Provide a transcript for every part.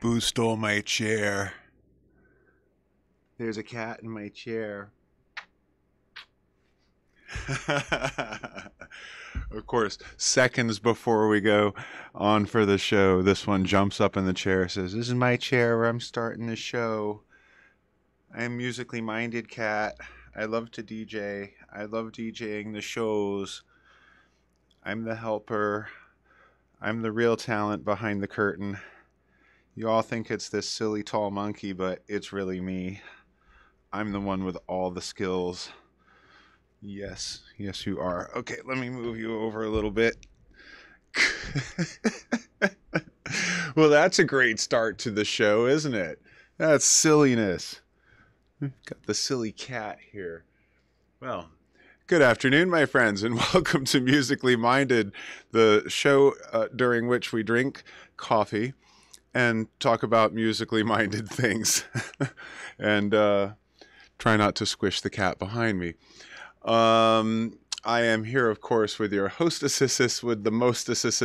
Who stole my chair? There's a cat in my chair. Of course, seconds before we go on for the show, this one jumps up in the chair, says, "This is my chair where I'm starting the show. I am musically minded cat. I love to DJ. I love DJing the shows. I'm the helper. I'm the real talent behind the curtain. You all think it's this silly tall monkey, but it's really me. I'm the one with all the skills." Yes, yes you are. Okay, let me move you over a little bit. Well, that's a great start to the show, isn't it? That's silliness. Got the silly cat here. Well, good afternoon, my friends, and welcome to Musically Minded, the show during which we drink coffee and talk about musically minded things. And try not to squish the cat behind me. I am here, of course, with your hostesses with the mostesses,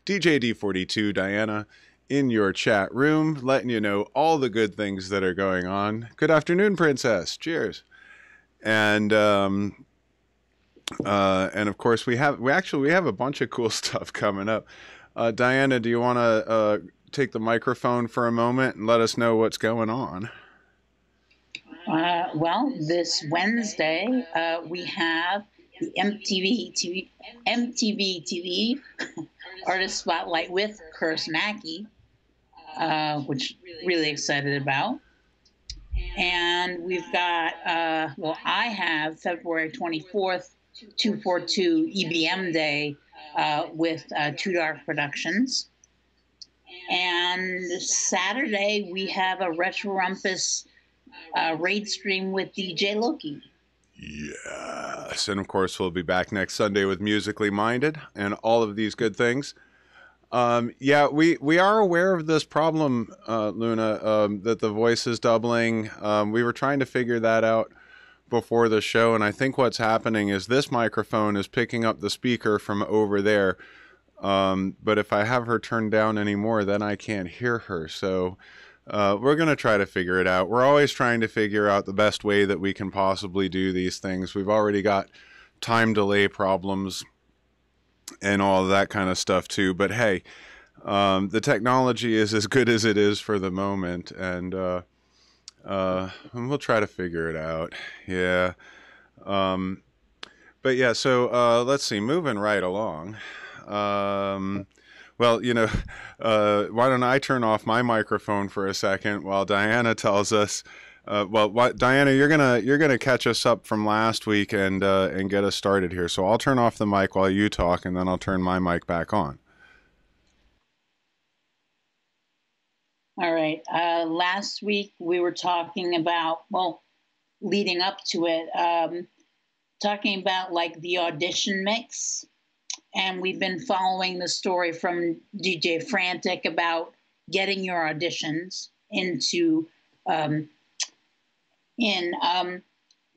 DJD42, Diana, in your chat room, letting you know all the good things that are going on. Good afternoon, Princess. Cheers. And of course, we have a bunch of cool stuff coming up. Diana, do you want to take the microphone for a moment and let us know what's going on? Well, this Wednesday, we have the MTV TV Artist Spotlight with Curse Mackey, which really excited about. And we've got, I have February 24th, 242 EBM Day with Too Dark Productions. And Saturday, we have a Retro Rumpus raid stream with DJ Loki. Yes, and of course we'll be back next Sunday with Musically Minded and all of these good things. Yeah, we are aware of this problem, Luna, that the voice is doubling. We were trying to figure that out before the show, and I think what's happening is this microphone is picking up the speaker from over there. But if I have her turned down anymore, then I can't hear her. So we're going to try to figure it out. We're always trying to figure out the best way that we can possibly do these things. We've already got time delay problems and all of that kind of stuff too. But hey, the technology is as good as it is for the moment, and we'll try to figure it out. Yeah. But yeah, so let's see, moving right along. Well, you know, why don't I turn off my microphone for a second while Diana tells us. Diana, you're gonna catch us up from last week and get us started here. So I'll turn off the mic while you talk, and then I'll turn my mic back on. All right. Last week we were talking about, leading up to it, talking about like the audition mix. And we've been following the story from DJ Frantic about getting your auditions into,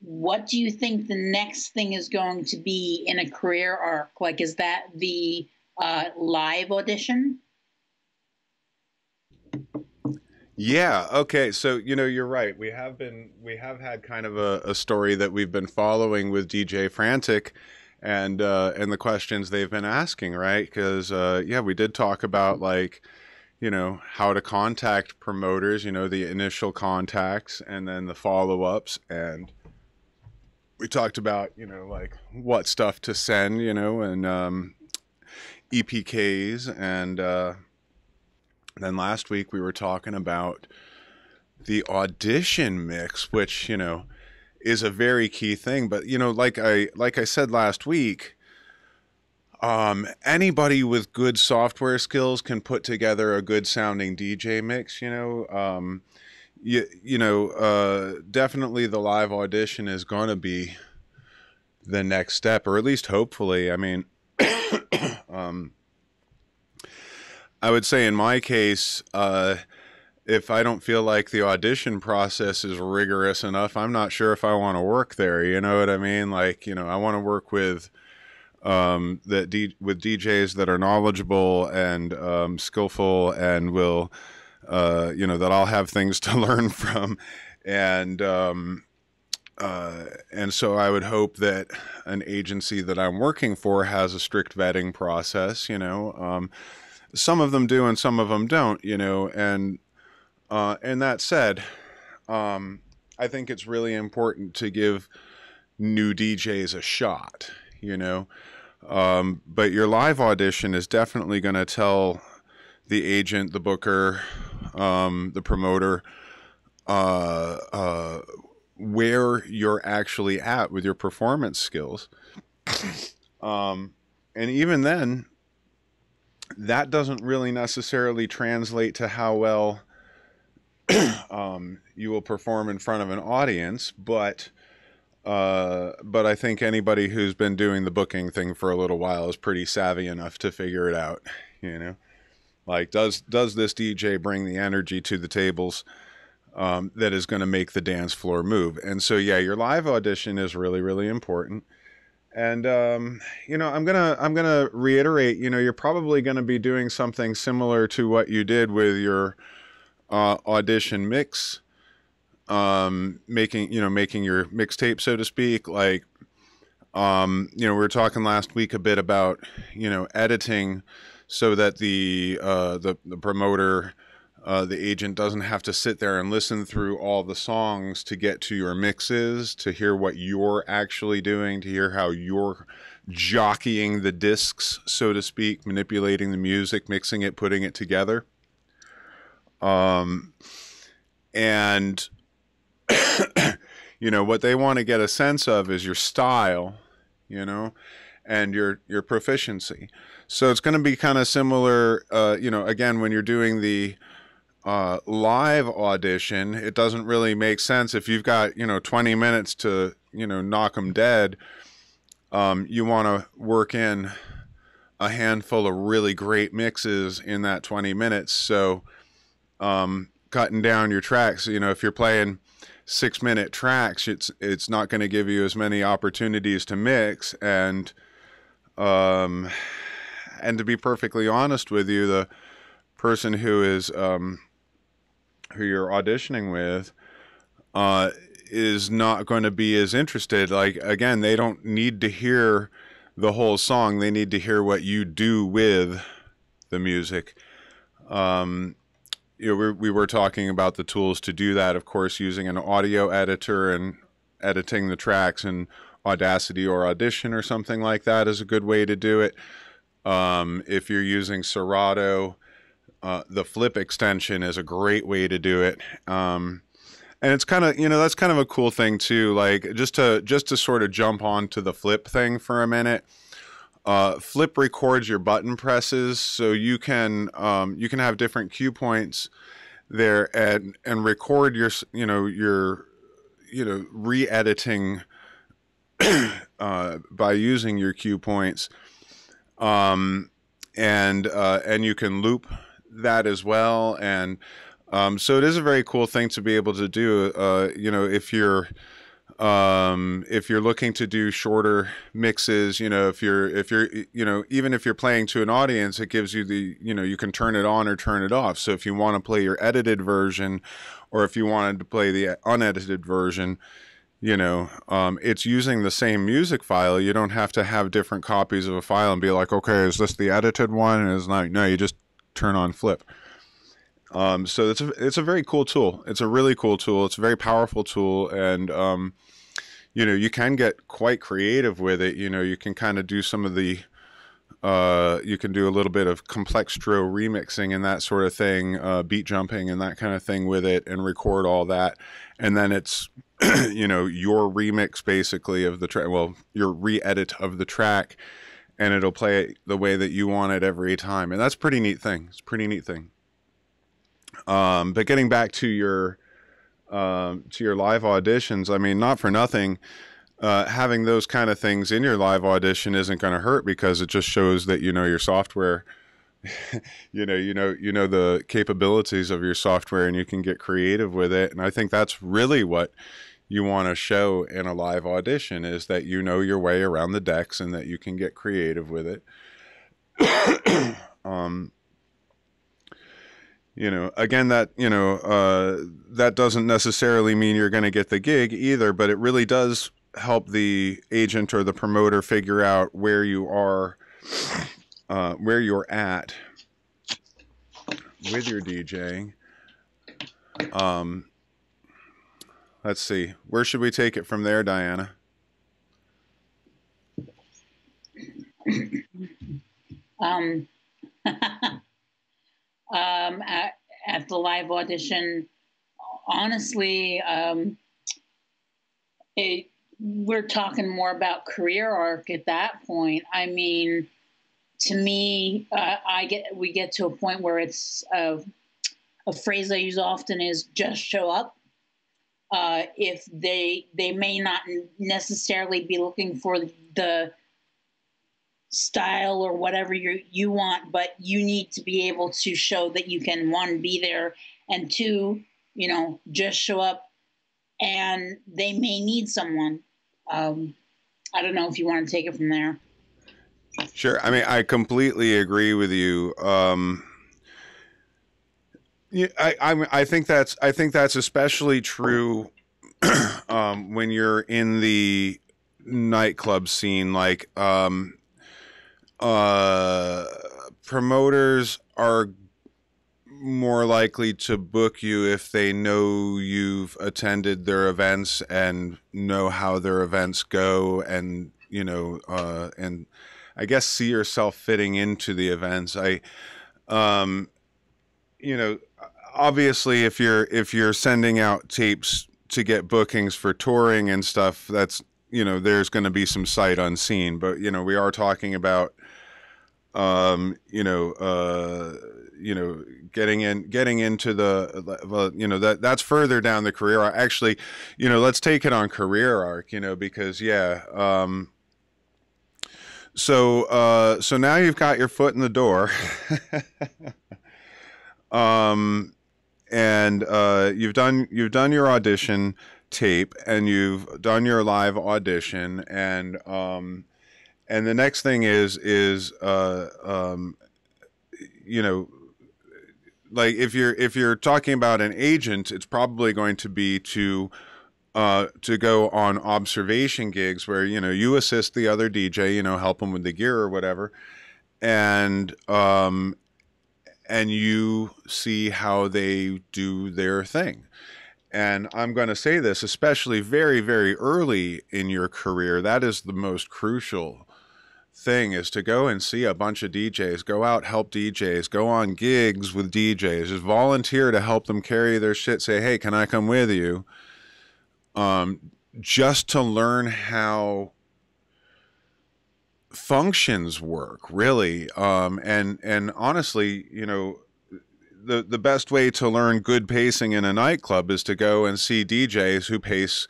what do you think the next thing is going to be in a career arc? Like, is that the live audition? Yeah. Okay. So, you know, you're right. We have had kind of a story that we've been following with DJ Frantic and the questions they've been asking, right? Because yeah, we did talk about, like, you know, how to contact promoters, you know, the initial contacts and then the follow-ups, and we talked about, you know, like what stuff to send, you know, and EPKs, and then last week we were talking about the audition mix, which, you know, is a very key thing. But, you know, like I said last week, anybody with good software skills can put together a good sounding DJ mix, you know. Definitely the live audition is going to be the next step, or at least hopefully. I mean, I would say in my case, if I don't feel like the audition process is rigorous enough, I'm not sure if I want to work there. You know what I mean? Like, you know, I want to work with with DJs that are knowledgeable and skillful and will, that I'll have things to learn from. And so I would hope that an agency that I'm working for has a strict vetting process. Some of them do and some of them don't. And that said, I think it's really important to give new DJs a shot. But your live audition is definitely going to tell the agent, the booker, the promoter, where you're actually at with your performance skills. And even then, that doesn't really necessarily translate to how well you will perform in front of an audience, but I think anybody who's been doing the booking thing for a little while is pretty savvy enough to figure it out. Like, does this DJ bring the energy to the tables that is going to make the dance floor move? And so, yeah, your live audition is really, really important. And I'm gonna reiterate. You're probably going to be doing something similar to what you did with your audition mix, making your mixtape, so to speak. Like, we were talking last week a bit about editing, so that the promoter, the agent, doesn't have to sit there and listen through all the songs to get to your mixes, to hear what you're actually doing, to hear how you're jockeying the discs, so to speak, manipulating the music, mixing it, putting it together. And what they want to get a sense of is your style, and your proficiency. So it's going to be kind of similar, again, when you're doing the live audition, it doesn't really make sense if you've got 20 minutes to knock them dead. You want to work in a handful of really great mixes in that 20 minutes. So cutting down your tracks, if you're playing 6-minute tracks, it's not going to give you as many opportunities to mix. And to be perfectly honest with you, the person who is who you're auditioning with is not going to be as interested. Like, again, they don't need to hear the whole song. They need to hear what you do with the music. We were talking about the tools to do that, of course, using an audio editor and editing the tracks in Audacity or Audition or something like that is a good way to do it. If you're using Serato, the Flip extension is a great way to do it. And it's kind of, that's kind of a cool thing too. Like, just to sort of jump onto the Flip thing for a minute. Flip records your button presses, so you can have different cue points there and record your re-editing by using your cue points, and you can loop that as well. And so it is a very cool thing to be able to do. If you're looking to do shorter mixes, if you're even if you're playing to an audience, it gives you you can turn it on or turn it off. So if you want to play your edited version, or if you wanted to play the unedited version, it's using the same music file. You don't have to have different copies of a file and be like, okay, is this the edited one? And it's like, no, you just turn on Flip. So it's a very cool tool. It's a really cool tool. It's a very powerful tool. And, you can get quite creative with it. You can kind of do some of the, you can do a little bit of complextro remixing and that sort of thing, beat jumping and that kind of thing with it, and record all that. And then it's, your remix basically of the track, well, your re-edit of the track, and it'll play it the way that you want it every time. And that's a pretty neat thing. It's a pretty neat thing. But getting back to your live auditions, I mean, not for nothing, having those kind of things in your live audition isn't going to hurt, because it just shows that your software, you know the capabilities of your software, and you can get creative with it. And I think that's really what you want to show in a live audition, is that you know your way around the decks and that you can get creative with it. You know, again, that, you know, that doesn't necessarily mean you're going to get the gig either, but it really does help the agent or the promoter figure out where you are, where you're at with your DJing. Let's see, where should we take it from there, Diana? At the live audition, honestly, we're talking more about career arc at that point. I mean, to me, we get to a point where it's a phrase I use often is just show up. If they may not necessarily be looking for the style or whatever you want, but you need to be able to show that you can, one, be there, and two, you know, just show up, and they may need someone. I don't know if you want to take it from there. Sure. I mean, I completely agree with you. Yeah, I think that's especially true when you're in the nightclub scene. Like, promoters are more likely to book you if they know you've attended their events and know how their events go, and, you know, and I guess see yourself fitting into the events. You know, obviously if you're sending out tapes to get bookings for touring and stuff, that's, you know, there's going to be some sight unseen, but, you know, we are talking about, you know, getting into the, you know, that's further down the career arc. Actually, you know, let's take it on career arc, you know, because, yeah. So now you've got your foot in the door. And you've done your audition tape, and you've done your live audition, and the next thing is you know, like if you're talking about an agent, it's probably going to be to go on observation gigs where, you know, you assist the other DJ, you know, help them with the gear or whatever, and you see how they do their thing. And I'm going to say this, especially very, very early in your career, that is the most crucial thing, is to go and see a bunch of DJs, go out, help DJs, go on gigs with DJs, just volunteer to help them carry their shit, say, hey, can I come with you? Just to learn how functions work, really. And honestly, you know, the best way to learn good pacing in a nightclub is to go and see DJs who pace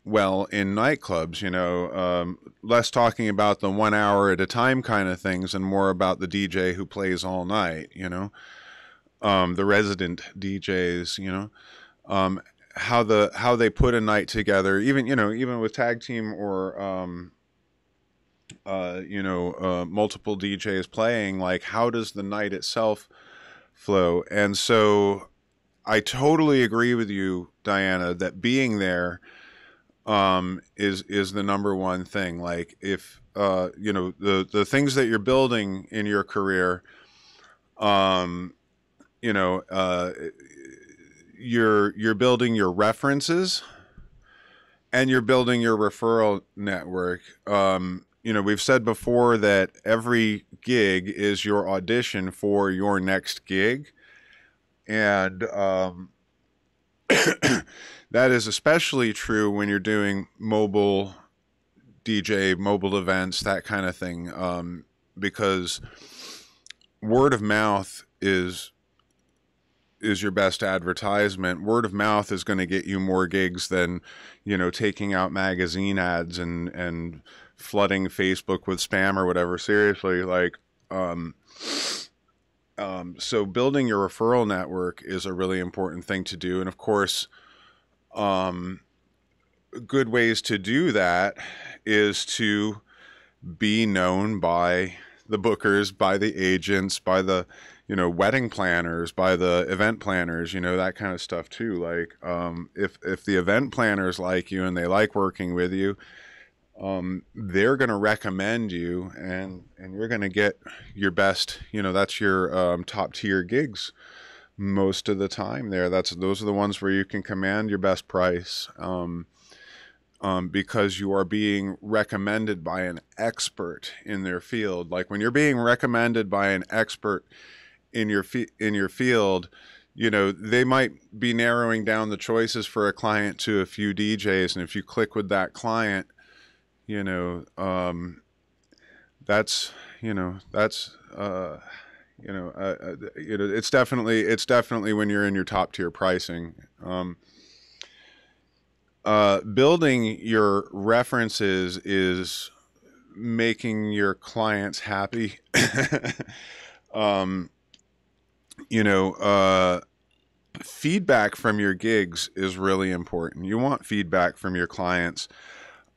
well in nightclubs, you know, less talking about the 1 hour at a time kind of things and more about the DJ who plays all night, you know, the resident DJs, you know, how they put a night together, even, you know, even with tag team or, you know, multiple DJs playing, like, how does the night itself flow? And so I totally agree with you, Diana, that being there is the number one thing. Like, if you know, the things that you're building in your career, you know, you're building your references, and you're building your referral network. You know, we've said before that every gig is your audition for your next gig, and that is especially true when you're doing mobile events, that kind of thing, because word of mouth is your best advertisement. Word of mouth is going to get you more gigs than, you know, taking out magazine ads and flooding Facebook with spam or whatever. Seriously, like, so building your referral network is a really important thing to do. And of course, good ways to do that is to be known by the bookers, by the agents, by the, wedding planners, by the event planners, that kind of stuff too. Like, if the event planners like you and they like working with you, they're going to recommend you, and you're going to get your best, that's your top tier gigs most of the time there. Those are the ones where you can command your best price. Because you are being recommended by an expert in their field. Like when you're being recommended by an expert in your field, they might be narrowing down the choices for a client to a few DJs, and if you click with that client, that's it's definitely when you're in your top tier pricing. Building your references is making your clients happy. Feedback from your gigs is really important. You want feedback from your clients.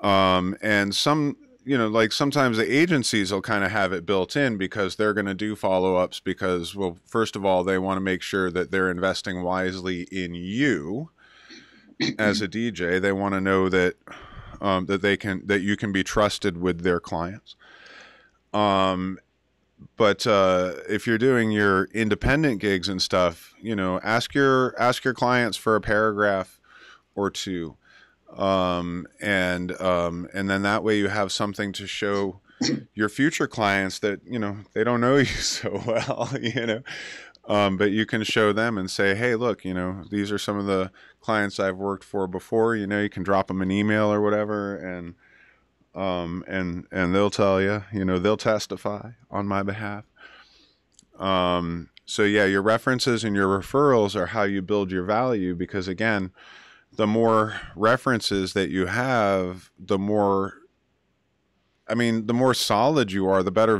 And sometimes the agencies will kind of have it built in because they're going to do follow-ups because, well, first of all, they want to make sure that they're investing wisely in you as a DJ. They want to know that that you can be trusted with their clients. But if you're doing your independent gigs and stuff, ask your clients for a paragraph or two, and then that way you have something to show your future clients that they don't know you so well, but you can show them and say, hey, look, these are some of the clients I've worked for before. You can drop them an email or whatever, and they'll tell you, they'll testify on my behalf. So yeah, your references and your referrals are how you build your value, because again, the more references that you have, the more solid you are, the better,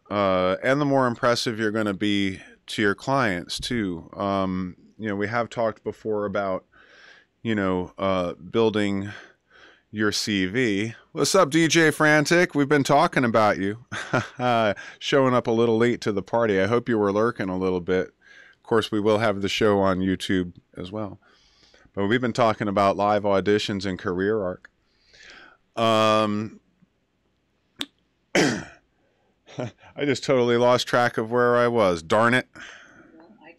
and the more impressive you're going to be to your clients too. We have talked before about, building your CV. What's up, DJ Frantic? We've been talking about you. Showing up a little late to the party. I hope you were lurking a little bit. Of course, we will have the show on YouTube as well. But we've been talking about live auditions and career arc. I just totally lost track of where I was. Darn it.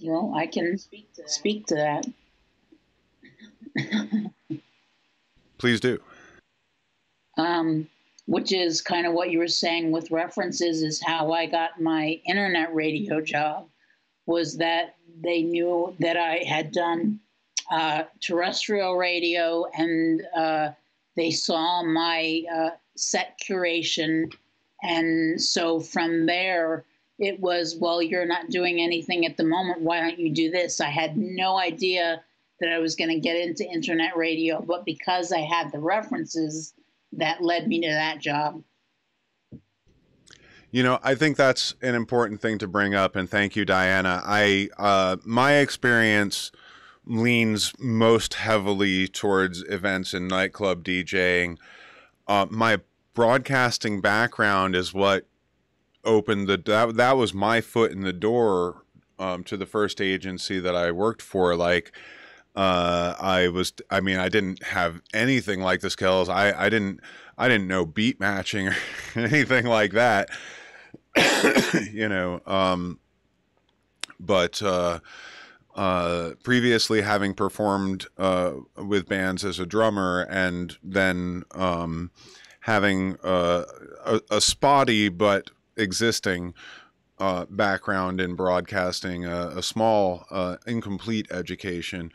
Well, I can speak to that. Please do. Which is kind of what you were saying with references, is how I got my internet radio job, was that they knew that I had done terrestrial radio, and they saw my set curation. And so from there, it was, well, you're not doing anything at the moment. Why don't you do this? I had no idea that I was going to get into internet radio, but because I had the references, that led me to that job. I think that's an important thing to bring up, and thank you, Diana. My experience leans most heavily towards events and nightclub DJing. My broadcasting background is what opened that was my foot in the door to the first agency that I worked for. Like, I didn't have anything like the skills. I didn't know beat matching or anything like that. But previously having performed with bands as a drummer, and then having a spotty but existing background in broadcasting, a small incomplete education,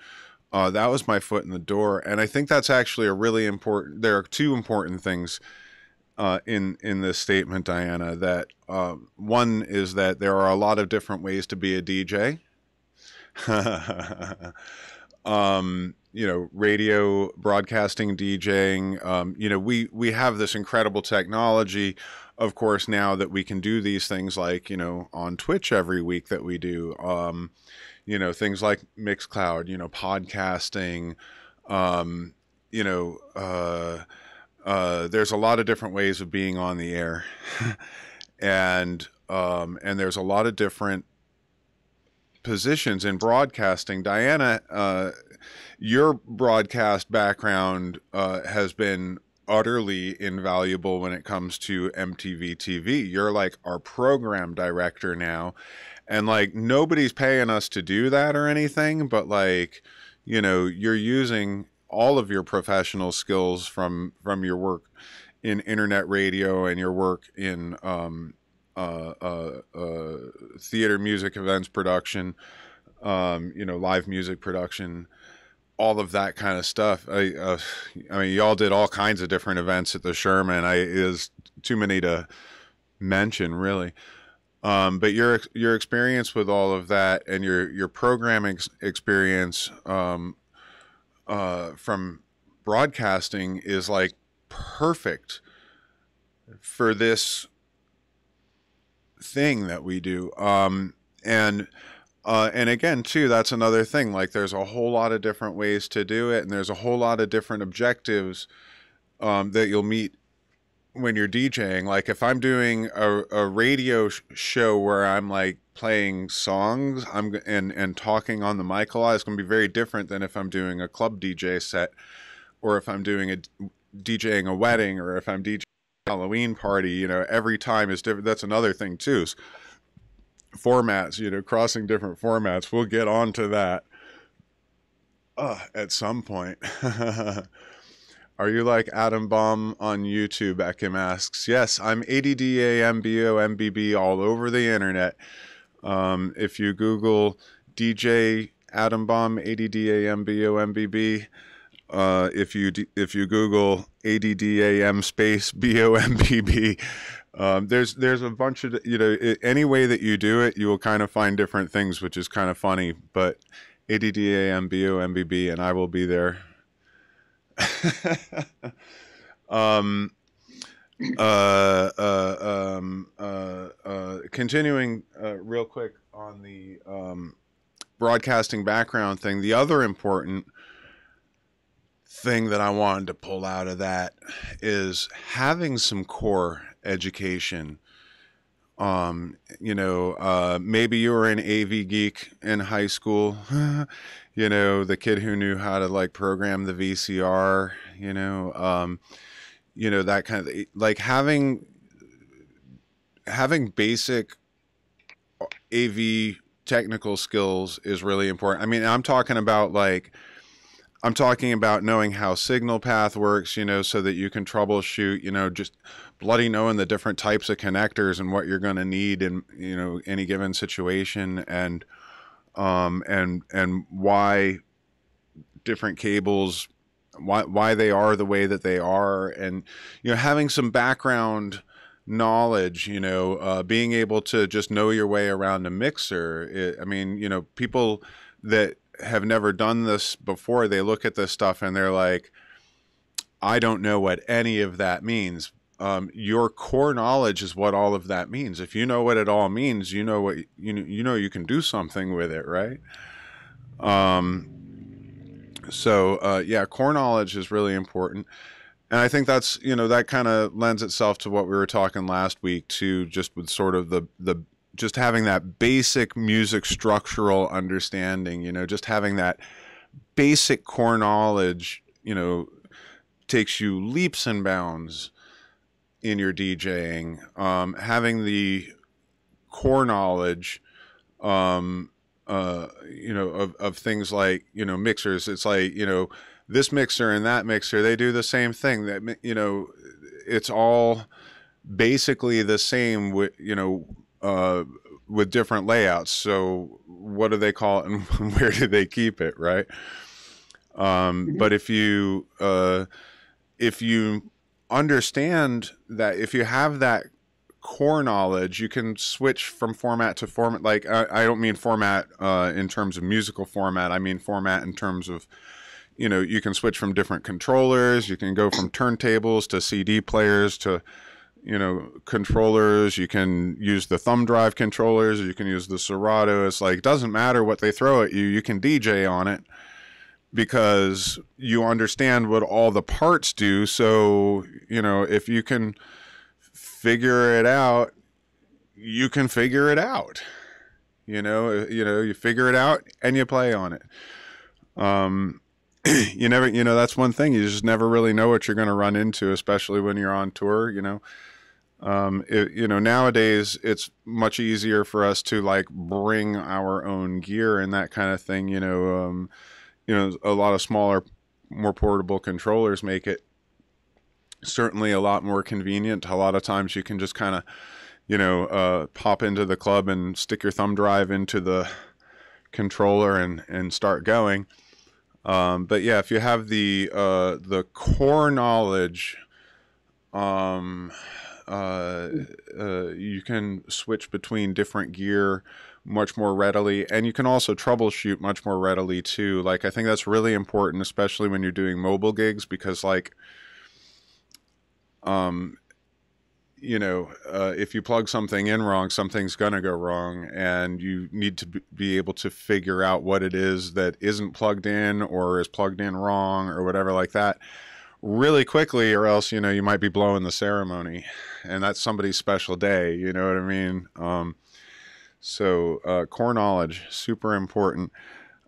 that was my foot in the door. And I think that's actually there are two important things in this statement, Diana, that one is that there are a lot of different ways to be a DJ. Radio broadcasting, DJing, we have this incredible technology of course, now that we can do these things like, you know, on Twitch every week that we do, you know, things like Mixcloud, you know, podcasting, you know, there's a lot of different ways of being on the air. And there's a lot of different positions in broadcasting. Diana, your broadcast background has been utterly invaluable when it comes to MTV TV. You're like our program director now, and like nobody's paying us to do that or anything, but like, you know, you're using all of your professional skills from your work in internet radio and your work in theater, music, events production, you know, live music production, all of that kind of stuff. I mean, y'all did all kinds of different events at the Sherman. It is too many to mention, really. But your experience with all of that and your programming experience from broadcasting is like perfect for this thing that we do. And again, too, that's another thing. Like, there's a whole lot of different ways to do it, and there's a whole lot of different objectives that you'll meet when you're DJing. Like, if I'm doing a radio show where I'm like playing songs, and talking on the mic a lot, it's going to be very different than if I'm doing a club DJ set, or if I'm DJing a wedding, or if I'm DJing a Halloween party. You know, every time is different. That's another thing too. Formats, you know, crossing different formats. We'll get onto that at some point. Are you like Addambombb on YouTube? Ekim asks. Yes, I'm Addambombb all over the internet. If you Google DJ Addambombb, Addambombb, if you Google Addam space BOMBB, there's a bunch of, you know, any way that you do it, you will kind of find different things, which is kind of funny. But Addambombb, and I will be there. Continuing real quick on the broadcasting background thing, the other important thing that I wanted to pull out of that is having some core education. You know, maybe you were an AV geek in high school, you know, the kid who knew how to like program the VCR, you know, that kind of, like, having basic AV technical skills is really important. I mean, I'm talking about knowing how signal path works, you know, so that you can troubleshoot, you know, just bloody knowing the different types of connectors and what you're going to need in, you know, any given situation, and why different cables, why they are the way that they are, and, you know, having some background knowledge, you know, being able to just know your way around a mixer. I mean, you know, people that have never done this before, they look at this stuff and they're like, I don't know what any of that means. Your core knowledge is what all of that means. If you know what it all means, you know what you can do something with it, right? Yeah, core knowledge is really important. And I think that's, you know, that kind of lends itself to what we were talking last week too, just with sort of the just having that basic music structural understanding, you know, just having that basic core knowledge, you know, takes you leaps and bounds in your DJing. Having the core knowledge, you know, of things like, you know, mixers. It's like, you know, this mixer and that mixer, they do the same thing. That, you know, it's all basically the same with, you know, with different layouts. So what do they call it and where do they keep it, right? But if you understand that, if you have that core knowledge, you can switch from format to format. Like, I don't mean format in terms of musical format. I mean format in terms of, you know, you can switch from different controllers. You can go from turntables to CD players to, controllers. You can use the thumb drive controllers. You can use the Serato. It's like, it doesn't matter what they throw at you. You can DJ on it because you understand what all the parts do. So, if you can figure it out, you can figure it out. You figure it out and you play on it. You never, that's one thing. You just never really know what you're going to run into, especially when you're on tour. Nowadays it's much easier for us to like bring our own gear and that kind of thing. A lot of smaller, more portable controllers make it certainly a lot more convenient. A lot of times you can just kind of, pop into the club and stick your thumb drive into the controller and start going. But yeah, if you have the core knowledge, you can switch between different gear much more readily, and you can also troubleshoot much more readily too. Like, I think that's really important, especially when you're doing mobile gigs, because like, if you plug something in wrong, something's going to go wrong, and you need to be able to figure out what it is that isn't plugged in or is plugged in wrong or whatever like that really quickly, or else, you might be blowing the ceremony, and that's somebody's special day. You know what I mean? So core knowledge, super important.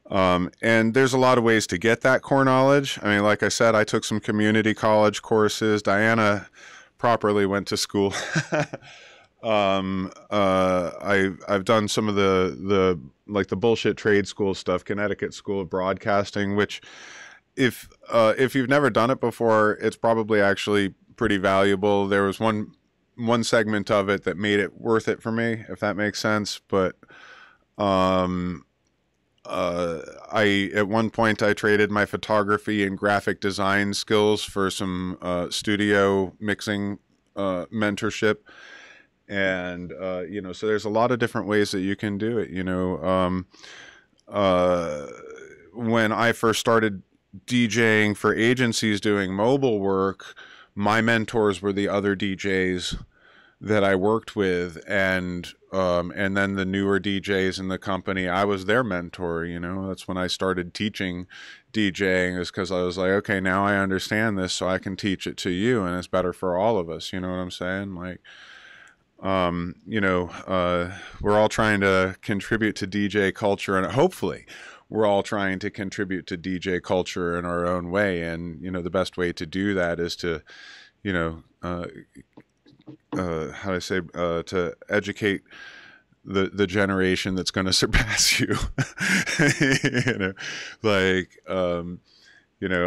And there's a lot of ways to get that core knowledge. I mean, like I said, I took some community college courses. Diana properly went to school. I've done some of the bullshit trade school stuff, Connecticut School of Broadcasting, which if you've never done it before, it's probably actually pretty valuable. There was one segment of it that made it worth it for me, if that makes sense. But at one point I traded my photography and graphic design skills for some studio mixing mentorship, and so there's a lot of different ways that you can do it. When I first started DJing for agencies doing mobile work, my mentors were the other DJs that I worked with, and then the newer DJs in the company, I was their mentor. That's when I started teaching DJing, is because I was like, okay, now I understand this, so I can teach it to you, and it's better for all of us. You know what I'm saying? Like, we're all trying to contribute to DJ culture, and hopefully we're all trying to contribute to DJ culture in our own way. And, the best way to do that is to, to educate the generation that's going to surpass you.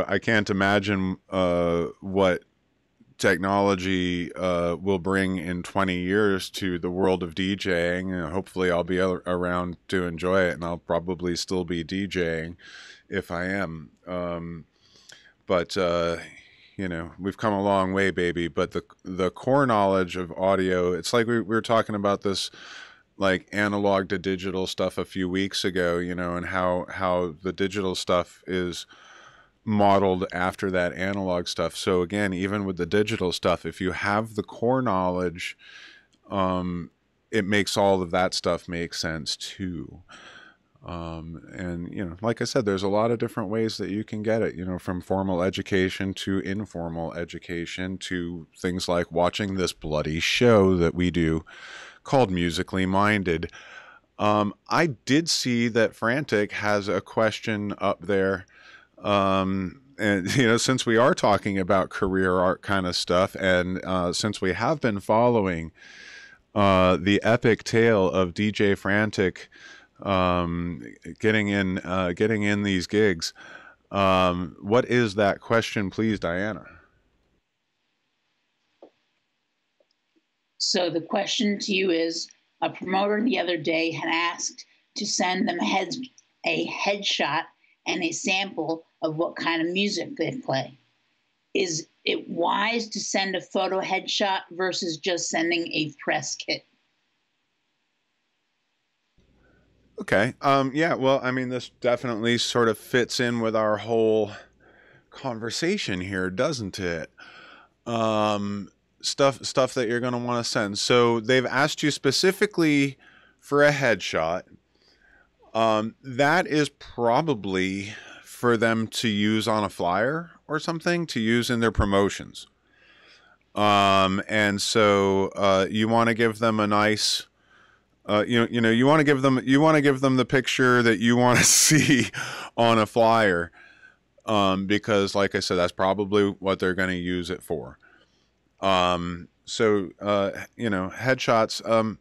I can't imagine what technology will bring in 20 years to the world of DJing. Hopefully I'll be around to enjoy it, and I'll probably still be DJing if I am. But we've come a long way, baby. But the core knowledge of audio, it's like we were talking about this, like analog to digital stuff a few weeks ago, and how the digital stuff is modeled after that analog stuff. So again, even with the digital stuff, if you have the core knowledge, it makes all of that stuff make sense too. And like I said, there's a lot of different ways that you can get it, from formal education to informal education to things like watching this bloody show that we do called Musically Minded. I did see that Frantic has a question up there. And, since we are talking about career art kind of stuff, and since we have been following the epic tale of DJ Frantic getting in these gigs, what is that question, please, Diana? So the question to you is, a promoter the other day had asked to send them a headshot and a sample of what kind of music they play. Is it wise to send a photo headshot versus just sending a press kit? Okay. Yeah, well, I mean, this definitely sort of fits in with our whole conversation here, doesn't it? stuff that you're going to want to send. So they've asked you specifically for a headshot. That is probably for them to use on a flyer or something, to use in their promotions. And so you want to give them a nice, you want to give them the picture that you want to see on a flyer, because, like I said, that's probably what they're going to use it for. So headshots.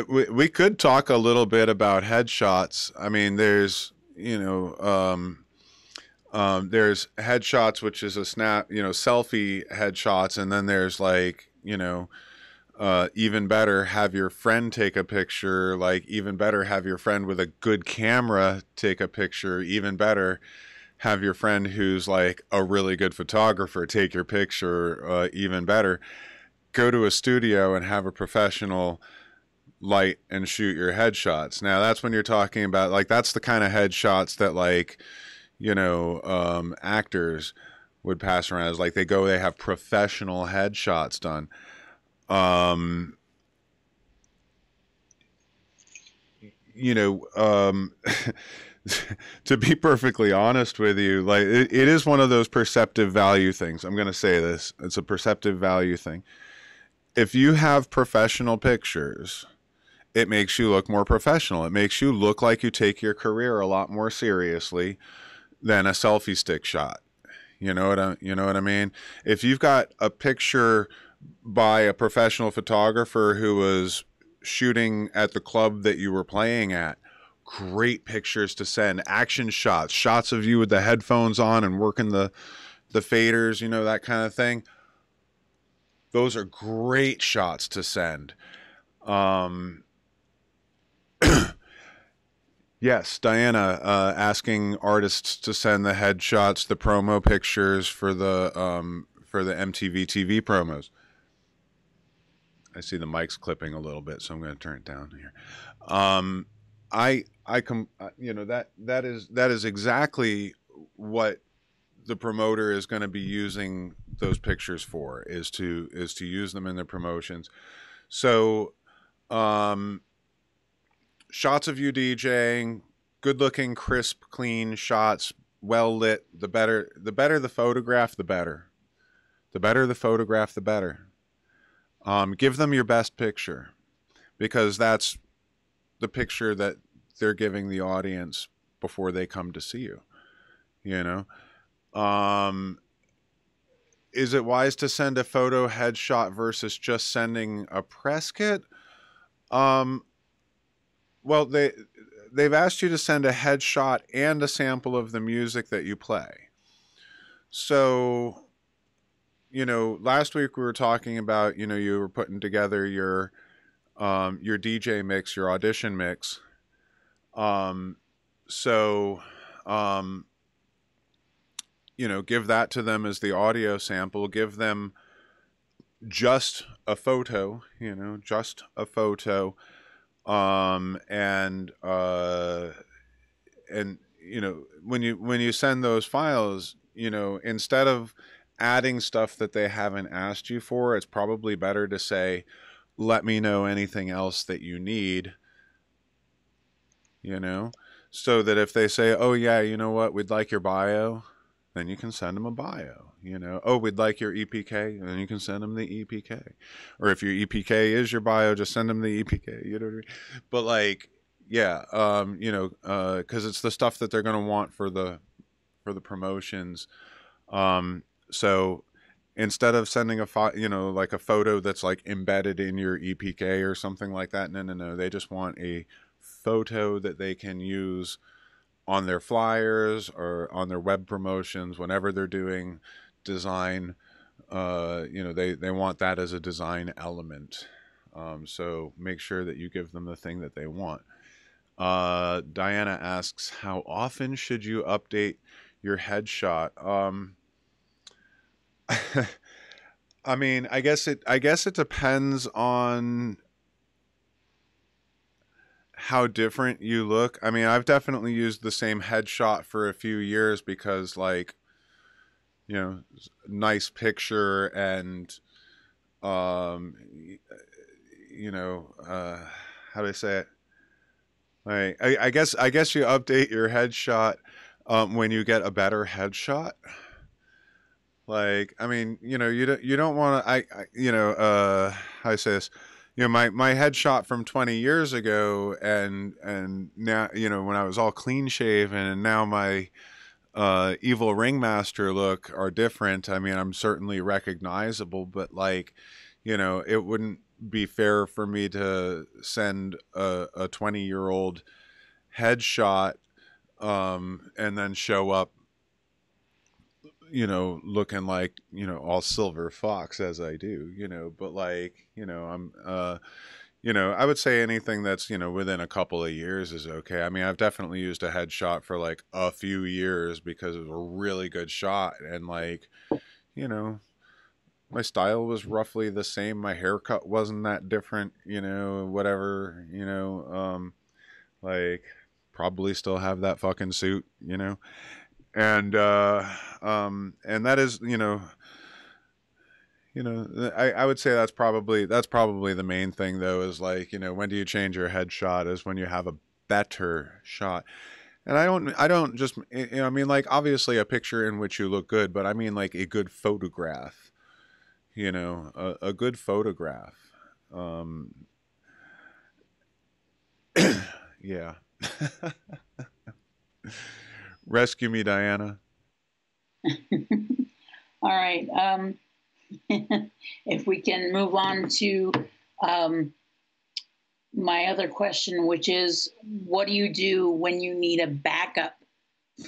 We could talk a little bit about headshots. I mean, there's there's headshots, which is a snap, selfie headshots, and then there's like, even better, have your friend take a picture. Like, even better, have your friend with a good camera take a picture. Even better, have your friend who's like a really good photographer take your picture. Even better, go to a studio and have a professional light and shoot your headshots. Now that's when you're talking about, like, that's the kind of headshots that, like, actors would pass around as, like, they have professional headshots done. To be perfectly honest with you, like, it is one of those perceptive value things. I'm going to say this. It's a perceptive value thing. If you have professional pictures, it makes you look more professional. It makes you look like you take your career a lot more seriously than a selfie stick shot. You know what I mean? If you've got a picture by a professional photographer who was shooting at the club that you were playing at, great pictures to send. Action shots, shots of you with the headphones on and working the faders, that kind of thing. Those are great shots to send. Yes, Diana, asking artists to send the headshots, the promo pictures for the MTV TV promos. I see the mic's clipping a little bit, so I'm going to turn it down here. That is exactly what the promoter is going to be using those pictures for, is to use them in their promotions. So, shots of you DJing, good looking, crisp, clean shots, well lit. The better the photograph, the better. The better the photograph, the better. Give them your best picture, because that's the picture that they're giving the audience before they come to see you. Is it wise to send a photo headshot versus just sending a press kit? Well, they've asked you to send a headshot and a sample of the music that you play. So, last week we were talking about, you were putting together your DJ mix, your audition mix. Give that to them as the audio sample. Give them just a photo, just a photo. And when you send those files, instead of adding stuff that they haven't asked you for, it's probably better to say, let me know anything else that you need, so that if they say, oh yeah, you know what, we'd like your bio, then you can send them a bio. Oh, we'd like your EPK, and then you can send them the EPK. Or if your EPK is your bio, just send them the EPK. You know what I mean? But, like, yeah, because it's the stuff that they're going to want for the promotions. So instead of sending like a photo that's like embedded in your EPK or something like that, no, they just want a photo that they can use on their flyers or on their web promotions whenever they're doing design. They want that as a design element. So make sure that you give them the thing that they want. Diana asks, how often should you update your headshot? I mean, I guess it depends on how different you look. I mean, I've definitely used the same headshot for a few years because, like, you know, nice picture and, um, you know, how do I say it? Like, I guess you update your headshot when you get a better headshot. Like, I mean, you don't want to, how I say this, my headshot from 20 years ago and now, when I was all clean shaven and now my evil ringmaster look are different. I mean, I'm certainly recognizable, but like, it wouldn't be fair for me to send a 20-year-old headshot and then show up, looking like, all silver fox as I do, but like, I would say anything that's, within a couple of years is okay. I mean, I've definitely used a headshot for like a few years because it was a really good shot. And like, you know, my style was roughly the same. My haircut wasn't that different, whatever, like probably still have that fucking suit, and and that is, I would say that's probably the main thing though, is like, when do you change your headshot is when you have a better shot. And I don't just, I mean, like, obviously a picture in which you look good, but I mean like a good photograph, a good photograph. Um, yeah. Rescue me, Diana. All right. If we can move on to um, my other question, which is, what do you do when you need a backup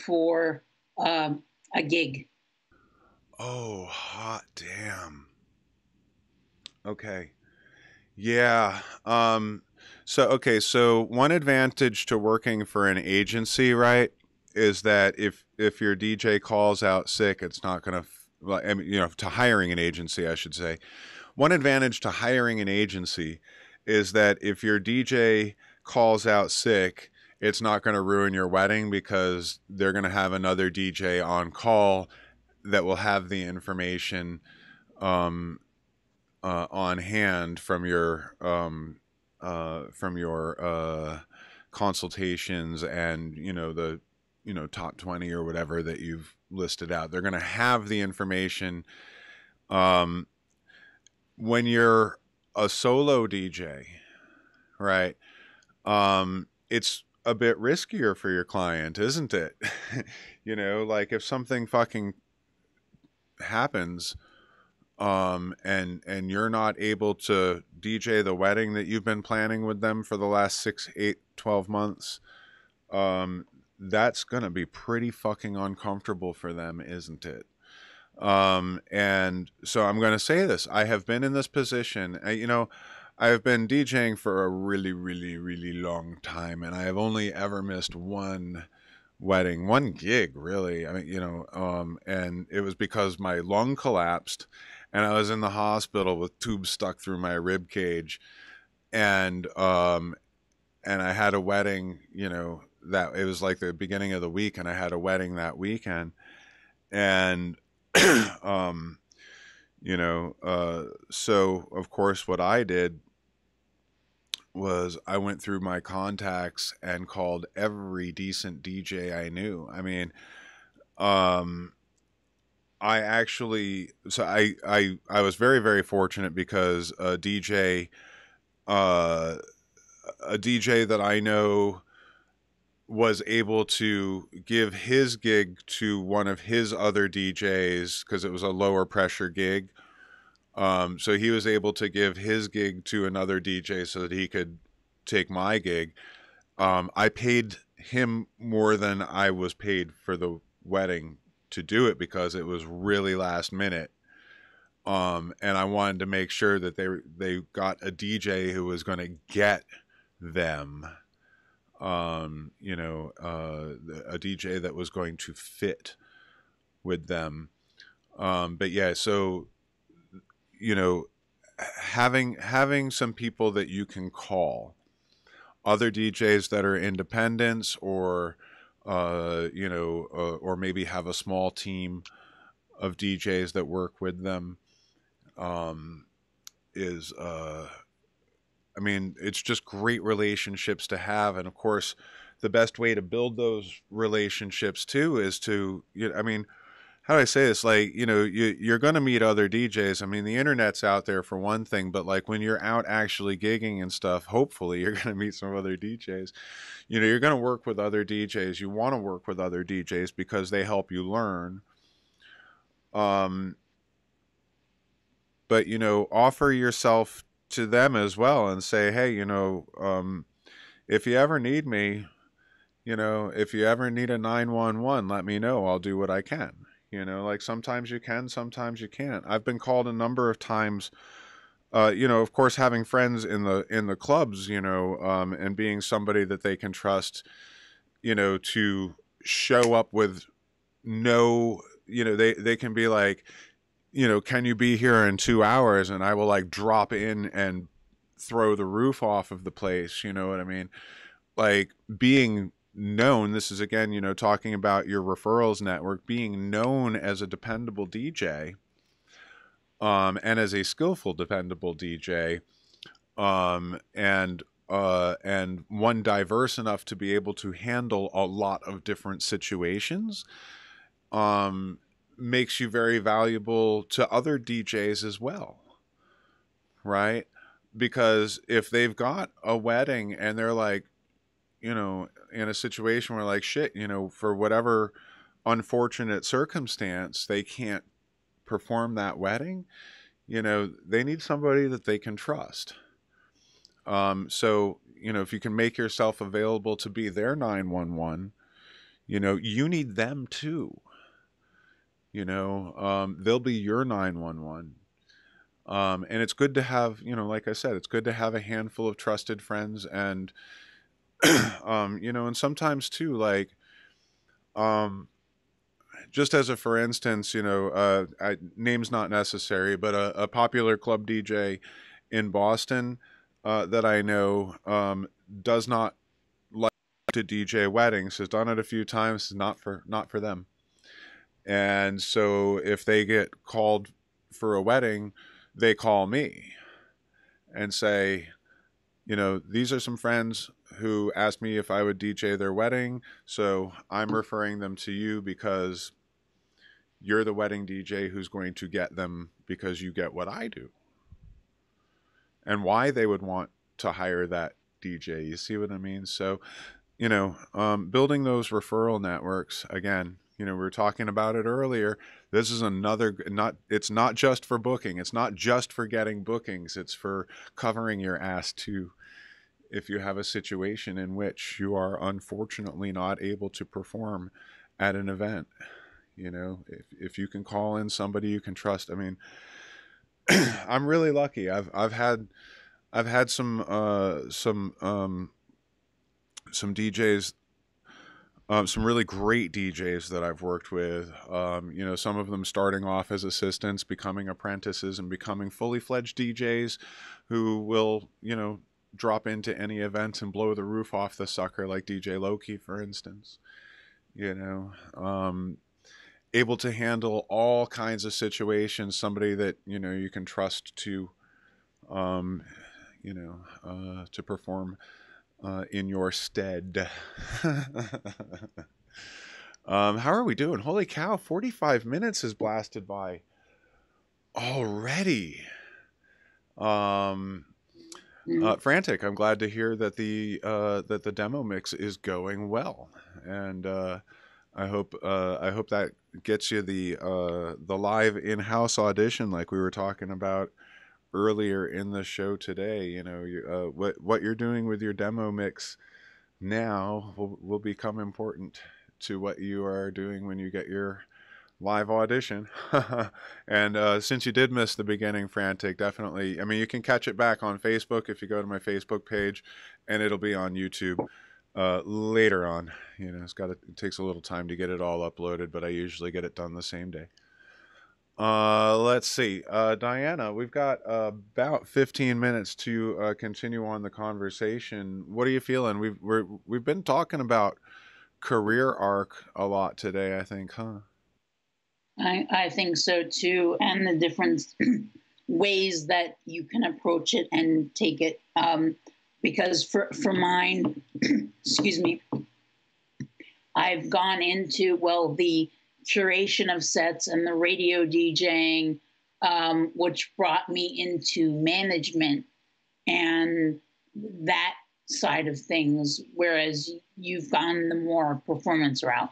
for a gig? Oh, hot damn. Okay. Yeah. So one advantage to working for an agency, right, is that if your DJ calls out sick, it's not going to, well, I mean, to hiring an agency, I should say. One advantage to hiring an agency is that if your DJ calls out sick, it's not going to ruin your wedding because they're going to have another DJ on call that will have the information um, on hand from your consultations and the top 20 or whatever that you've listed out. They're going to have the information. um, when you're a solo DJ, right? It's a bit riskier for your client, isn't it? Like if something fucking happens, and you're not able to DJ the wedding that you've been planning with them for the last 6, 8, 12 months, um, that's gonna be pretty fucking uncomfortable for them, isn't it? And so I'm gonna say this: I have been in this position. I have been DJing for a really, really, really long time, and I have only ever missed one wedding, one gig, really. I mean, and it was because my lung collapsed and I was in the hospital with tubes stuck through my rib cage. And, and I had a wedding, that it was like the beginning of the week, and I had a wedding that weekend. And, um, so of course what I did was I went through my contacts and called every decent DJ I knew. I mean, um, I actually, so I was very, very fortunate because uh, a DJ that I know was able to give his gig to one of his other DJs because it was a lower pressure gig. So he was able to give his gig to another DJ so that he could take my gig. I paid him more than I was paid for the wedding to do it because it was really last minute. And I wanted to make sure that they got a DJ who was going to get them, a DJ that was going to fit with them. But yeah, so you know, having some people that you can call, other DJs that are independents or or maybe have a small team, of DJs that work with them is I mean, it's just great relationships to have. And of course, the best way to build those relationships too is to, I mean, how do I say this? Like, you're going to meet other DJs. I mean, the internet's out there for one thing, but like when you're out actually gigging and stuff, hopefully you're going to meet some other DJs. You're going to work with other DJs. You want to work with other DJs because they help you learn. But, offer yourself to them as well and say, hey, if you ever need me, if you ever need a 911, let me know. I'll do what I can. Like sometimes you can, sometimes you can't. I've been called a number of times, of course, having friends in the clubs, and being somebody that they can trust, to show up with no, they can be like, can you be here in 2 hours? And I will like drop in and throw the roof off of the place. You know what I mean? Like being known, this is again, talking about your referrals network, being known as a dependable DJ, and as a skillful, dependable DJ, and one diverse enough to be able to handle a lot of different situations, makes you very valuable to other DJs as well, right? Because if they've got a wedding and they're like, in a situation where like shit, for whatever unfortunate circumstance, they can't perform that wedding, they need somebody that they can trust. So, if you can make yourself available to be their 911, you need them too. They'll be your 911. And it's good to have, like I said, it's good to have a handful of trusted friends. And, and sometimes too, like, just as a for instance, name's not necessary, but a popular club DJ in Boston that I know does not like to DJ weddings, has done it a few times, not for them. And so if they get called for a wedding, they call me and say, these are some friends who asked me if I would DJ their wedding. So I'm referring them to you because you're the wedding DJ who's going to get them because you get what I do. And why they would want to hire that DJ. You see what I mean? So, building those referral networks, again, we were talking about it earlier. This is it's not just for booking. It's not just for getting bookings. It's for covering your ass too. If you have a situation in which you are unfortunately not able to perform at an event, if you can call in somebody you can trust. I mean, I'm really lucky. I've had some DJs, some really great DJs that I've worked with. Some of them starting off as assistants, becoming apprentices, and becoming fully fledged DJs who will, drop into any event and blow the roof off the sucker, like DJ Loki, for instance. Able to handle all kinds of situations. Somebody that you can trust to, to perform in your stead. How are we doing? Holy cow! 45 minutes has blasted by already. Frantic. I'm glad to hear that the demo mix is going well, and I hope that gets you the live in-house audition like we were talking about earlier in the show today. What you're doing with your demo mix now will become important to what you are doing when you get your live audition. And since you did miss the beginning, Frantic, definitely, I mean, you can catch it back on Facebook if you go to my Facebook page, and it'll be on YouTube later on. It takes a little time to get it all uploaded, but I usually get it done the same day. Let's see, Diana, we've got about 15 minutes to continue on the conversation. What are you feeling? We've been talking about career arc a lot today, I think, huh? I think so too, and the different ways that you can approach it and take it. Because for mine, excuse me, I've gone into, well, the curation of sets and the radio DJing, which brought me into management and that side of things, whereas you've gone the more performance route.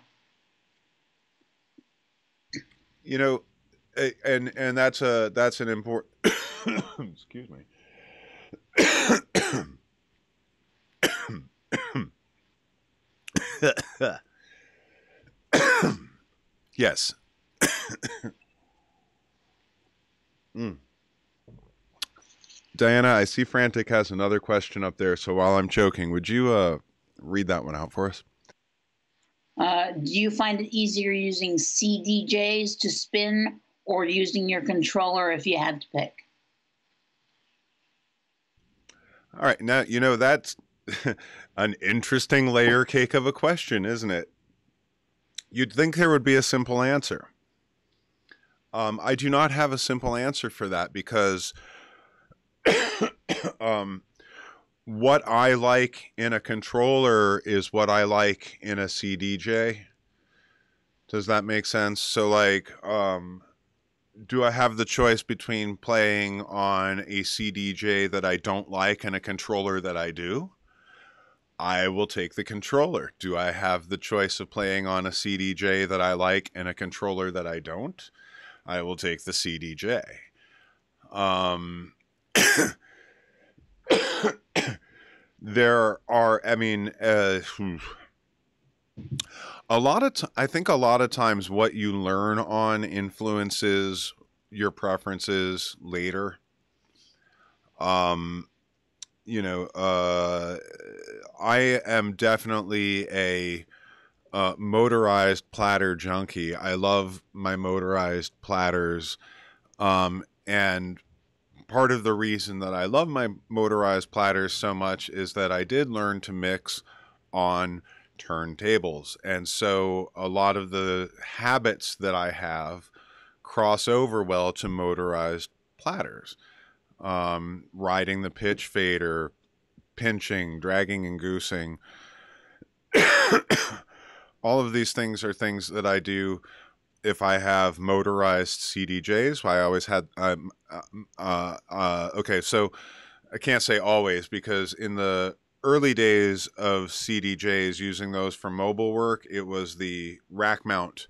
You know, and that's an important excuse me. Yes. Diana, I see Frantic has another question up there, so while I'm choking, would you read that one out for us? Do you find it easier using CDJs to spin or using your controller if you had to pick? All right, now, you know, that's an interesting layer cake of a question, isn't it? You'd think there would be a simple answer. I do not have a simple answer for that because what I like in a controller is what I like in a CDJ. Does that make sense? So, like, do I have the choice between playing on a CDJ that I don't like and a controller that I do? I will take the controller. Do I have the choice of playing on a CDJ that I like and a controller that I don't? I will take the CDJ. There are, I mean, I think a lot of times what you learn on influences your preferences later. You know, I am definitely a motorized platter junkie. I love my motorized platters. And part of the reason that I love my motorized platters so much is that I did learn to mix on turntables. And so a lot of the habits that I have cross over well to motorized platters. Riding the pitch fader, pinching, dragging and goosing. All of these things are things that I do if I have motorized CDJs. I always had, okay, so I can't say always because in the early days of CDJs, using those for mobile work, it was the rack mount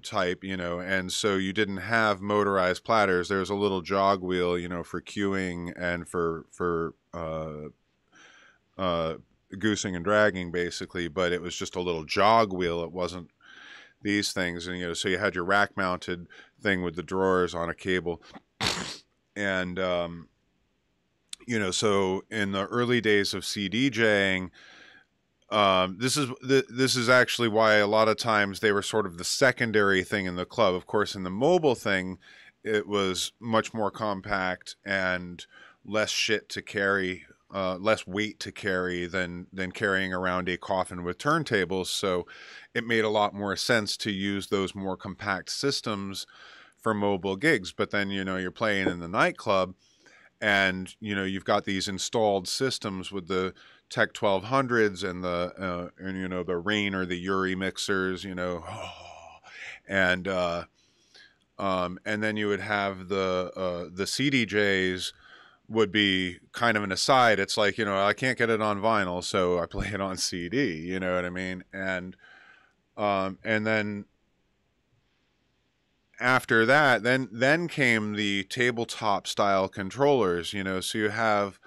type, you know, and so you didn't have motorized platters. There was a little jog wheel, you know, for cueing and for goosing and dragging basically, but it was just a little jog wheel. It wasn't these things. And, you know, so you had your rack mounted thing with the drawers on a cable. And, you know, so in the early days of CDJing, this is actually why a lot of times they were sort of the secondary thing in the club. Of course, in the mobile thing, it was much more compact and less shit to carry, less weight to carry than carrying around a coffin with turntables. So it made a lot more sense to use those more compact systems for mobile gigs. But then, you know, you're playing in the nightclub and, you know, you've got these installed systems with the Tech 1200s and the and you know, the Rain or the Uri mixers, you know, and then you would have the CDJs would be kind of an aside. It's like, you know, I can't get it on vinyl, so I play it on CD. You know what I mean? And then after that, then came the tabletop style controllers. You know, so you have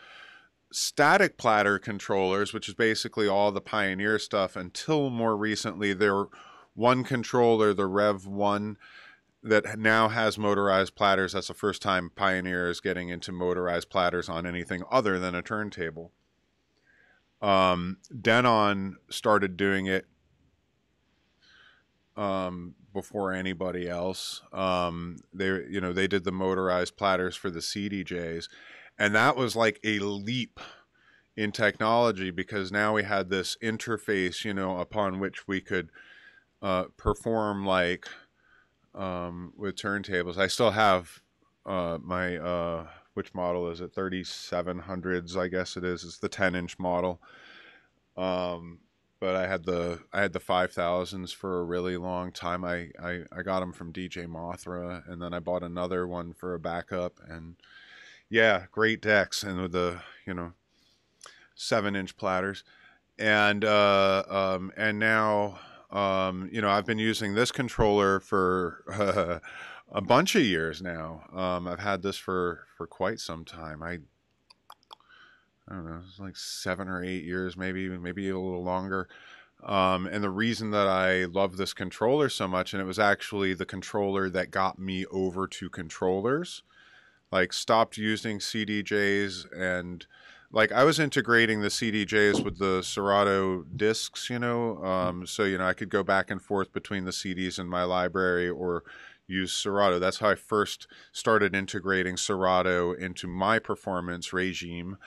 static platter controllers, which is basically all the Pioneer stuff until more recently. There were one controller, the Rev 1, that now has motorized platters. That's the first time Pioneer is getting into motorized platters on anything other than a turntable. Denon started doing it before anybody else. They did the motorized platters for the CDJs. And that was like a leap in technology because now we had this interface, you know, upon which we could perform like with turntables. I still have my which model is it? 3700s, I guess it is. It's the 10-inch model. But I had the 5000s for a really long time. I got them from DJ Mothra, and then I bought another one for a backup. And yeah, great decks, and with the 7-inch platters, and now I've been using this controller for a bunch of years now. I've had this for quite some time. I don't know, it's like 7 or 8 years, maybe a little longer. And the reason that I love this controller so much, and it was actually the controller that got me over to controllers, like stopped using CDJs, and like I was integrating the CDJs with the Serato discs, so I could go back and forth between the CDs in my library or use Serato. That's how I first started integrating Serato into my performance regime.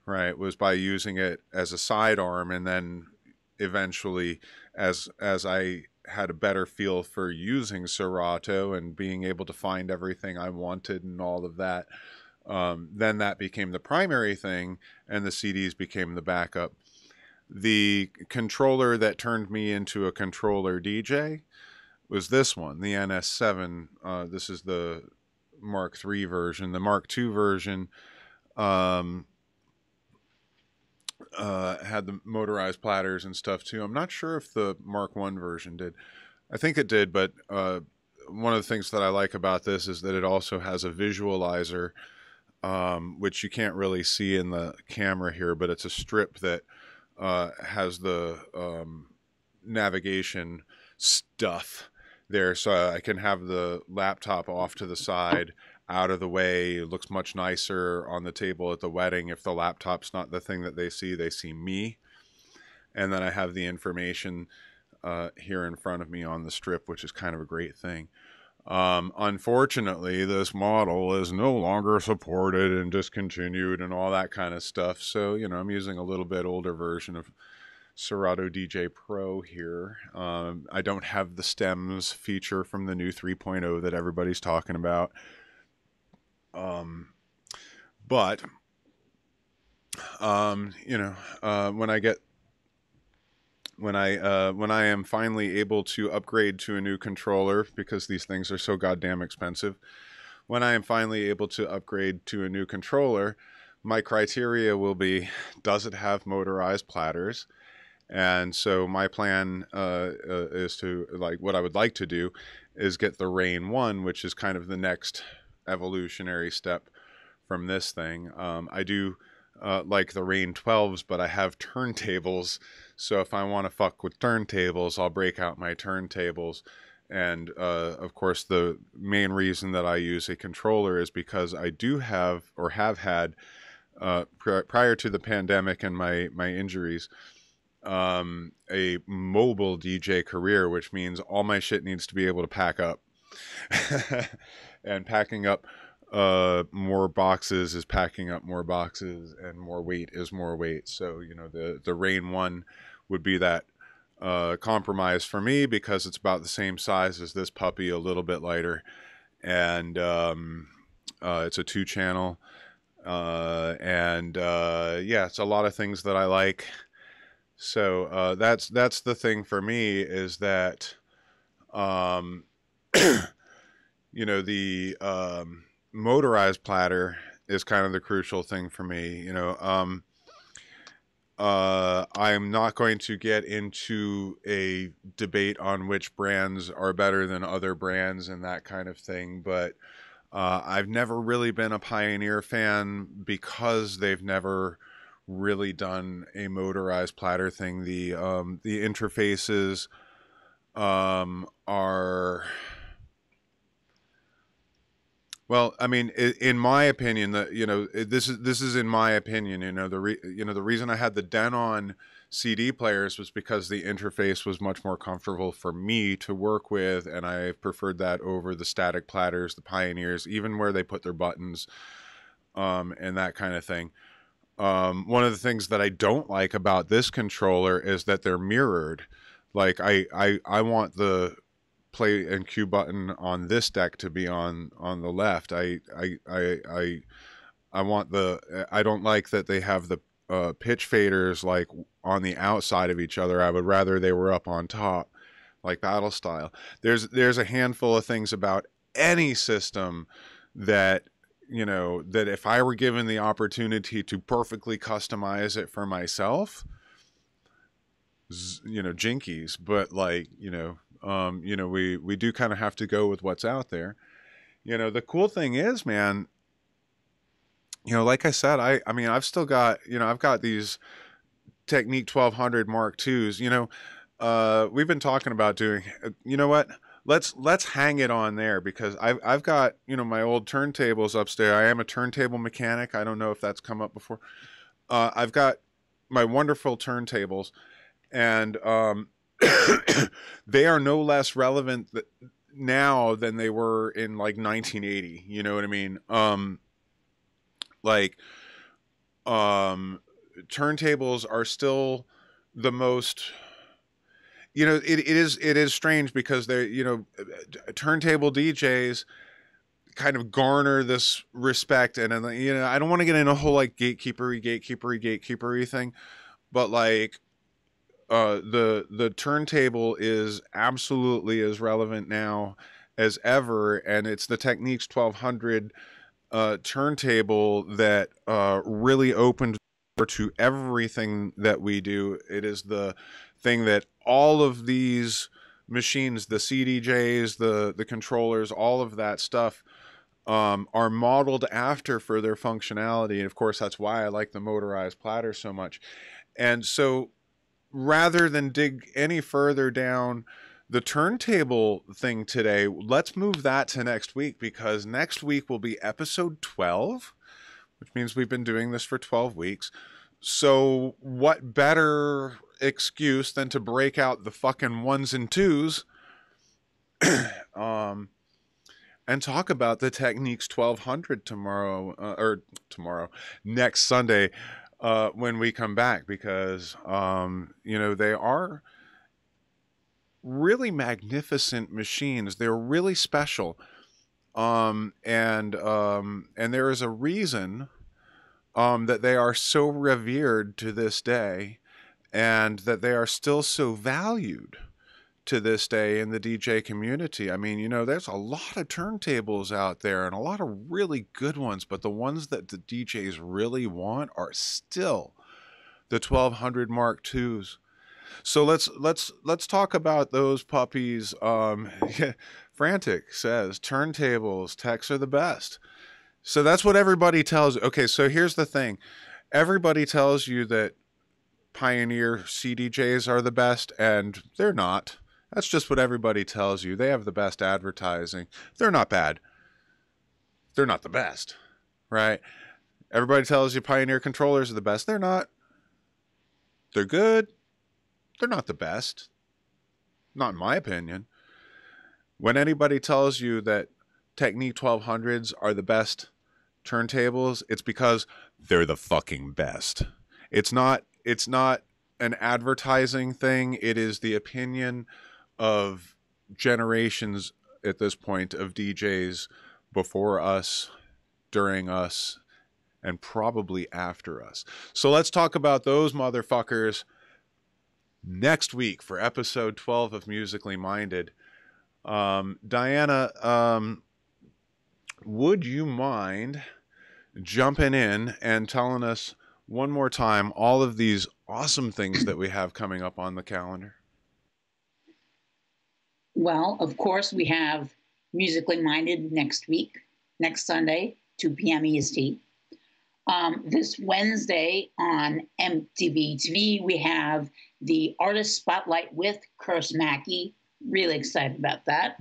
Right, was by using it as a sidearm, and then eventually, as I had a better feel for using Serato and being able to find everything I wanted and all of that, then that became the primary thing, and the CDs became the backup. The controller that turned me into a controller DJ was this one, the NS7. This is the Mark III version. The Mark II version had the motorized platters and stuff too. I'm not sure if the Mark I version did. I think it did, but one of the things that I like about this is that it also has a visualizer, which you can't really see in the camera here, but it's a strip that has the navigation stuff there, so I can have the laptop off to the side, out of the way. It looks much nicer on the table at the wedding. If the laptop's not the thing that they see me. And then I have the information here in front of me on the strip, which is kind of a great thing. Unfortunately, this model is no longer supported and discontinued and all that kind of stuff. So, I'm using a little bit older version of Serato DJ Pro here. I don't have the stems feature from the new 3.0 that everybody's talking about. But when I am finally able to upgrade to a new controller, because these things are so goddamn expensive, when I am finally able to upgrade to a new controller, my criteria will be, does it have motorized platters? And so my plan is to, like, what I would like to do is get the Rain 1, which is kind of the next evolutionary step from this thing. I do like the Rain 12s, but I have turntables, so if I want to fuck with turntables, I'll break out my turntables. And of course, the main reason that I use a controller is because I do have, or have had, prior to the pandemic and my injuries, a mobile DJ career, which means all my shit needs to be able to pack up. And packing up more boxes is packing up more boxes, and more weight is more weight. So, the Rain 1 would be that compromise for me, because it's about the same size as this puppy, a little bit lighter. And it's a 2-channel. Yeah, it's a lot of things that I like. So that's the thing for me, is that the motorized platter is kind of the crucial thing for me. I'm not going to get into a debate on which brands are better than other brands and that kind of thing, but I've never really been a Pioneer fan, because they've never really done a motorized platter thing. The interfaces are, well, I mean, in my opinion, this is in my opinion. The reason I had the Denon CD players was because the interface was much more comfortable for me to work with, and I preferred that over the static platters, the Pioneers, even where they put their buttons, and that kind of thing. One of the things that I don't like about this controller is that they're mirrored. Like I want the play and cue button on this deck to be on the left. I want the, I don't like that they have the pitch faders like on the outside of each other. I would rather they were up on top, like battle style. There's a handful of things about any system that, you know, that if I were given the opportunity to perfectly customize it for myself, you know, jinkies, but like, you know, we do kind of have to go with what's out there. You know, the cool thing is, man, you know, like I said, I mean, I've still got, you know, I've got these Technique 1200 Mark IIs, you know, we've been talking about doing, you know what? Let's hang it on there, because I've got, you know, my old turntables upstairs. I am a turntable mechanic. I don't know if that's come up before. I've got my wonderful turntables, and they are no less relevant now than they were in like 1980. You know what I mean? Like, turntables are still the most, you know, it is strange, because they're, you know, turntable DJs kind of garner this respect, and you know, I don't want to get in a whole like gatekeepery thing, but like, the turntable is absolutely as relevant now as ever, and it's the Techniques 1200 turntable that really opened the door to everything that we do. It is the thing that all of these machines, the CDJs, the controllers, all of that stuff are modeled after for their functionality. And of course, that's why I like the motorized platter so much. And so, rather than dig any further down the turntable thing today, let's move that to next week, because next week will be episode 12, which means we've been doing this for 12 weeks. So what better excuse than to break out the fucking ones and twos and talk about the Techniques 1200 next Sunday, when we come back, because you know, they are really magnificent machines. They're really special, and there is a reason that they are so revered to this day, and that they are still so valued to this day in the DJ community. I mean, you know, there's a lot of turntables out there, and a lot of really good ones, but the ones that the DJs really want are still the 1200 Mark IIs. So let's talk about those puppies. Frantic says turntables, techs are the best. So that's what everybody tells. Okay, so here's the thing. Everybody tells you that Pioneer CDJs are the best, and they're not. That's just what everybody tells you. They have the best advertising. They're not bad. They're not the best, right? Everybody tells you Pioneer controllers are the best. They're not. They're good. They're not the best. Not in my opinion. When anybody tells you that Technique 1200s are the best turntables, it's because they're the fucking best. It's not an advertising thing. It is the opinion of generations at this point of DJs before us, during us, and probably after us. So let's talk about those motherfuckers next week for episode 12 of Musically Minded. Diana, would you mind jumping in and telling us one more time all of these awesome things that we have coming up on the calendar? Well, of course, we have Musically Minded next week, next Sunday, 2 p.m. EST. This Wednesday on MTV TV, we have the Artist Spotlight with Curse Mackey. Really excited about that.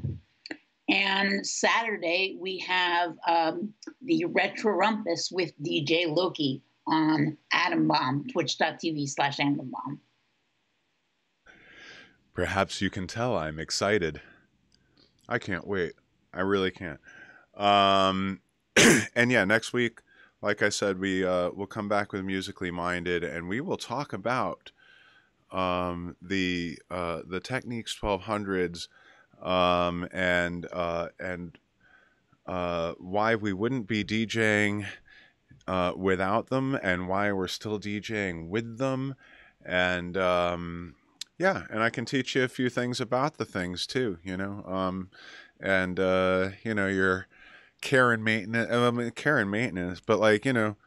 And Saturday, we have the Retro Rumpus with DJ Loki on Addambombb, twitch.tv/Addambombb. Perhaps you can tell I'm excited. I can't wait. I really can't. And yeah, next week, like I said, we'll come back with Musically Minded, and we will talk about the Techniques 1200s, and why we wouldn't be DJing without them, and why we're still DJing with them. And yeah, and I can teach you a few things about the things too, you know. You know, your care and maintenance, care and maintenance, but like, you know,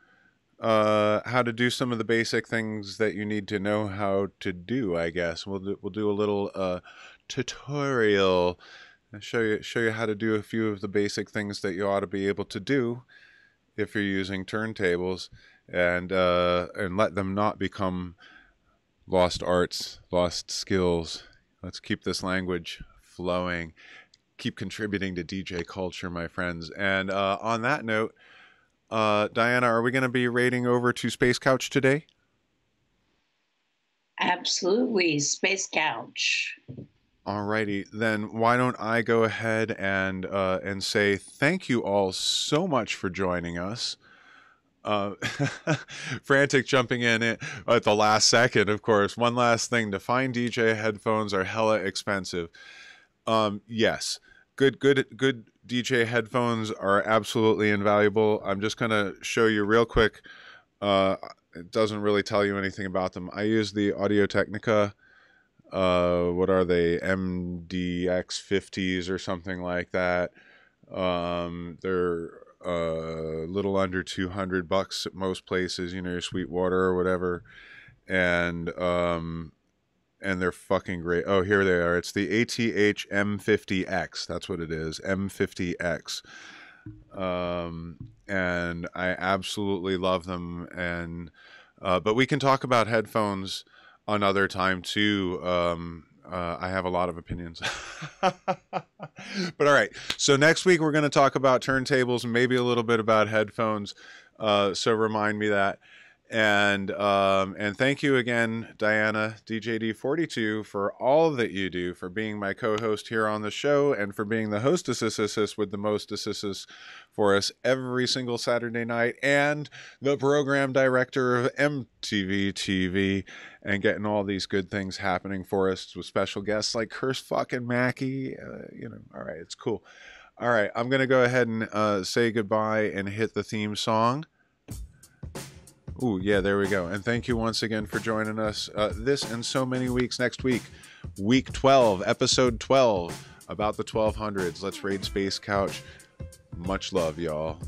how to do some of the basic things that you need to know how to do, I guess. We'll do a little tutorial and show you how to do a few of the basic things that you ought to be able to do if you're using turntables, and let them not become lost arts, lost skills. Let's keep this language flowing. Keep contributing to DJ culture, my friends. And on that note, Diana, are we going to be raiding over to Space Couch today? Absolutely, Space Couch. Alrighty, then why don't I go ahead and say thank you all so much for joining us. Frantic jumping in at the last second, of course. One last thing, to find DJ headphones are hella expensive. Yes, good DJ headphones are absolutely invaluable. I'm just gonna show you real quick. It doesn't really tell you anything about them. I use the Audio-Technica. What are they? MDX50s or something like that. They're a little under $200 at most places, you know, your Sweetwater or whatever. And they're fucking great. Oh, here they are. It's the ATH M50X. That's what it is. M50X. And I absolutely love them. And but we can talk about headphones another time too. I have a lot of opinions. But all right, so next week we're going to talk about turntables and maybe a little bit about headphones, so remind me that. And thank you again, Diana, DJD42, for all that you do, for being my co-host here on the show, and for being the hostess with the most assists for us every single Saturday night, and the program director of MTV TV, and getting all these good things happening for us with special guests like Curse fucking Mackey. You know, all right, it's cool. All right, I'm going to go ahead and say goodbye and hit the theme song. Ooh, yeah, there we go. And thank you once again for joining us this and so many weeks. Next week, week 12, episode 12, about the 1200s. Let's raid Space Couch. Much love, y'all.